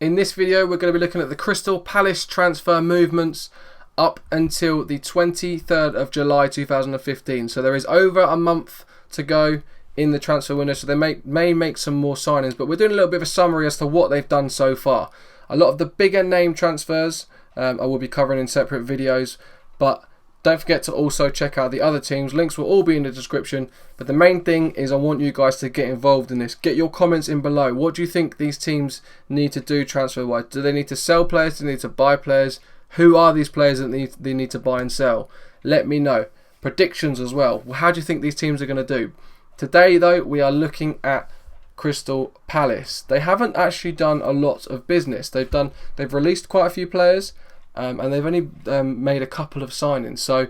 In this video, we're going to be looking at the Crystal Palace transfer movements up until the 23rd of July 2015. So there is over a month to go in the transfer window, so they may make some more signings, but we're doing a little bit of a summary as to what they've done so far. A lot of the bigger name transfers I will be covering in separate videos, but don't forget to also check out the other teams. Links will all be in the description, but the main thing is I want you guys to get involved in this. Get your comments in below. What do you think these teams need to do transfer wise? Do they need to sell players? Do they need to buy players? Who are these players that they need to buy and sell? Let me know. Predictions as well. How do you think these teams are going to do? Today though, we are looking at Crystal Palace. They haven't actually done a lot of business. They've released quite a few players, and they've only made a couple of signings. So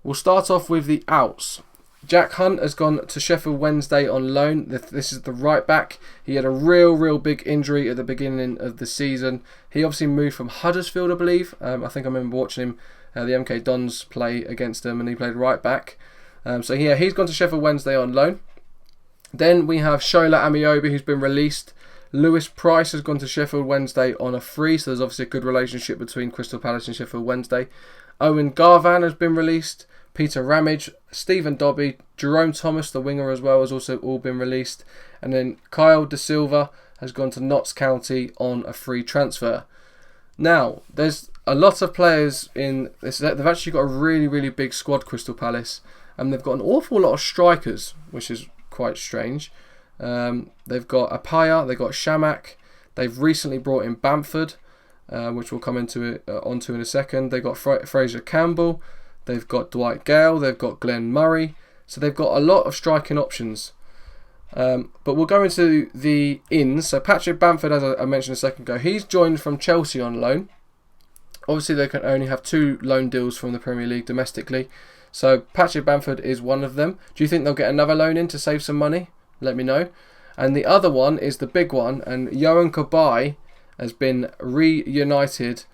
we'll start off with the outs. Jack Hunt has gone to Sheffield Wednesday on loan. This is the right back. He had a real big injury at the beginning of the season. He obviously moved from Huddersfield, I believe. I think I remember watching him, the MK Dons play against him, and he played right back. So yeah, he's gone to Sheffield Wednesday on loan. Then we have Shola Amiobi, who's been released. Lewis Price has gone to Sheffield Wednesday on a free, so there's obviously a good relationship between Crystal Palace and Sheffield Wednesday. Owen Garvan has been released. Peter Ramage, Stephen Dobby, Jerome Thomas, the winger as well, has also all been released. And then Kyle De Silva has gone to Notts County on a free transfer. Now, there's a lot of players in this. They've actually got a really big squad, Crystal Palace, and they've got an awful lot of strikers, which is quite strange. They've got Apaya, they've got Shamak, they've recently brought in Bamford, which we'll come onto in a second. They've got Fraser Campbell, they've got Dwight Gale, they've got Glenn Murray, so they've got a lot of striking options. But we'll go into the ins. So Patrick Bamford, as I mentioned a second ago, he's joined from Chelsea on loan. Obviously they can only have 2 loan deals from the Premier League domestically, so Patrick Bamford is one of them. Do you think they'll get another loan in to save some money? Let me know. And the other one is the big one, and Yohan Cabaye has been reunited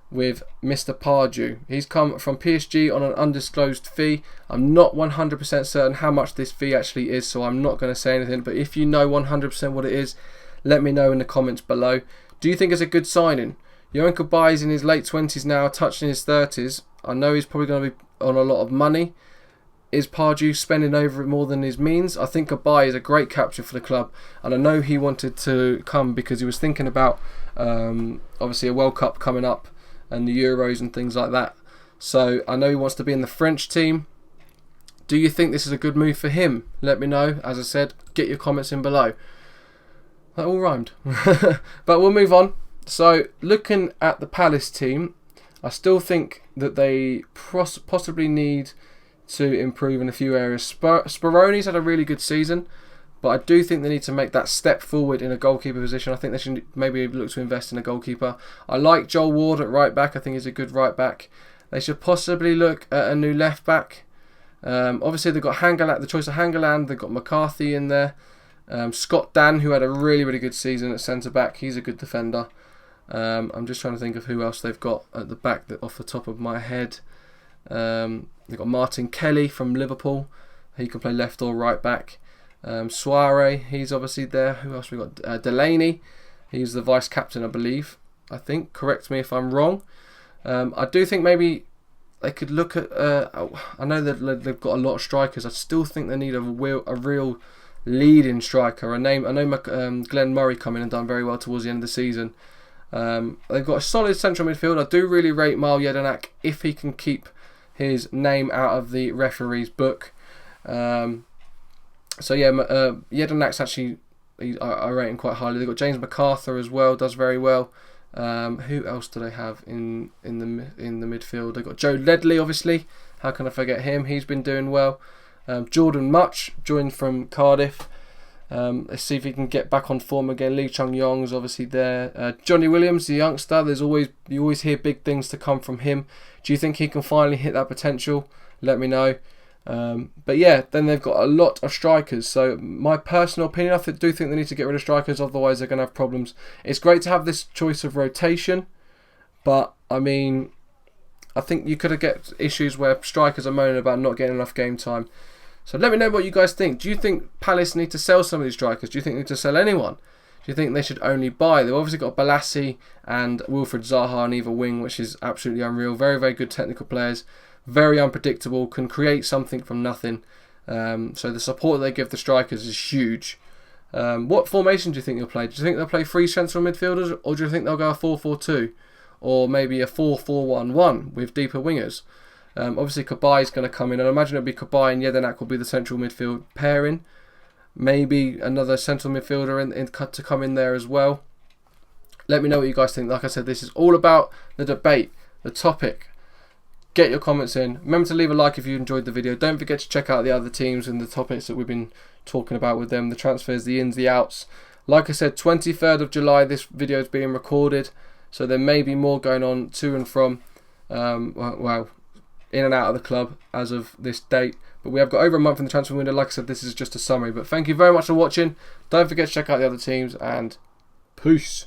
with Mr. Pardew. He's come from PSG on an undisclosed fee. I'm not 100% certain how much this fee actually is, so I'm not going to say anything, but if you know 100% what it is, let me know in the comments below. Do you think it's a good signing? Yohan Cabaye is in his late 20s now, touching his 30s. I know he's probably going to be on a lot of money. Is Pardew spending over it more than his means? I think Cabaye is a great capture for the club, and I know he wanted to come because he was thinking about obviously a World Cup coming up and the Euros and things like that. So I know he wants to be in the French team. Do you think this is a good move for him? Let me know. As I said, get your comments in below. That all rhymed. But we'll move on. So looking at the Palace team, I still think that they possibly need to improve in a few areas. Speroni's had a really good season, but I do think they need to make that step forward in a goalkeeper position. I think they should maybe look to invest in a goalkeeper. I like Joel Ward at right back. I think he's a good right back. They should possibly look at a new left back. Obviously they've got the choice of Hangeland. They've got McCarthy in there. Scott Dan, who had a really good season at centre back. He's a good defender. I'm just trying to think of who else they've got at the back off the top of my head. They've got Martin Kelly from Liverpool. He can play left or right back. Soare, he's obviously there. Who else we got? Delaney. He's the vice captain, I believe. I think. Correct me if I'm wrong. I do think maybe they could look at. I know that they've got a lot of strikers. I still think they need a real leading striker. I know Glenn Murray coming and done very well towards the end of the season. They've got a solid central midfield. I do really rate Mal Jedinak if he can keep his name out of the referee's book. So yeah, Jedinak's actually, I rate him quite highly. They've got James MacArthur as well, does very well. Who else do they have in the midfield? They've got Joe Ledley, obviously. How can I forget him? He's been doing well. Jordan Much joined from Cardiff. Let's see if he can get back on form again. Lee Chung Yong's obviously there. Johnny Williams, the youngster. You always hear big things to come from him. Do you think he can finally hit that potential? Let me know. But yeah, then they've got a lot of strikers. So my personal opinion, I do think they need to get rid of strikers. Otherwise, they're going to have problems. It's great to have this choice of rotation, but I mean, I think you could get issues where strikers are moaning about not getting enough game time. So let me know what you guys think. Do you think Palace need to sell some of these strikers? Do you think they need to sell anyone? Do you think they should only buy? They've obviously got Balassi and Wilfried Zaha on either wing, which is absolutely unreal. Very, very good technical players. Very unpredictable. Can create something from nothing. So the support they give the strikers is huge. What formation do you think they'll play? Do you think they'll play 3 central midfielders, or do you think they'll go a 4-4-2? Or maybe a 4-4-1-1 with deeper wingers? Obviously, Cabaye is going to come in. I imagine it'll be Cabaye and Jedinak will be the central midfield pairing. Maybe another central midfielder to come in there as well. Let me know what you guys think. Like I said, this is all about the debate, the topic. Get your comments in. Remember to leave a like if you enjoyed the video. Don't forget to check out the other teams and the topics that we've been talking about with them. The transfers, the ins, the outs. Like I said, 23rd of July this video is being recorded. So there may be more going on to and from. Well, in and out of the club as of this date. But we have got over a month in the transfer window. Like I said, this is just a summary. But thank you very much for watching. Don't forget to check out the other teams, and peace.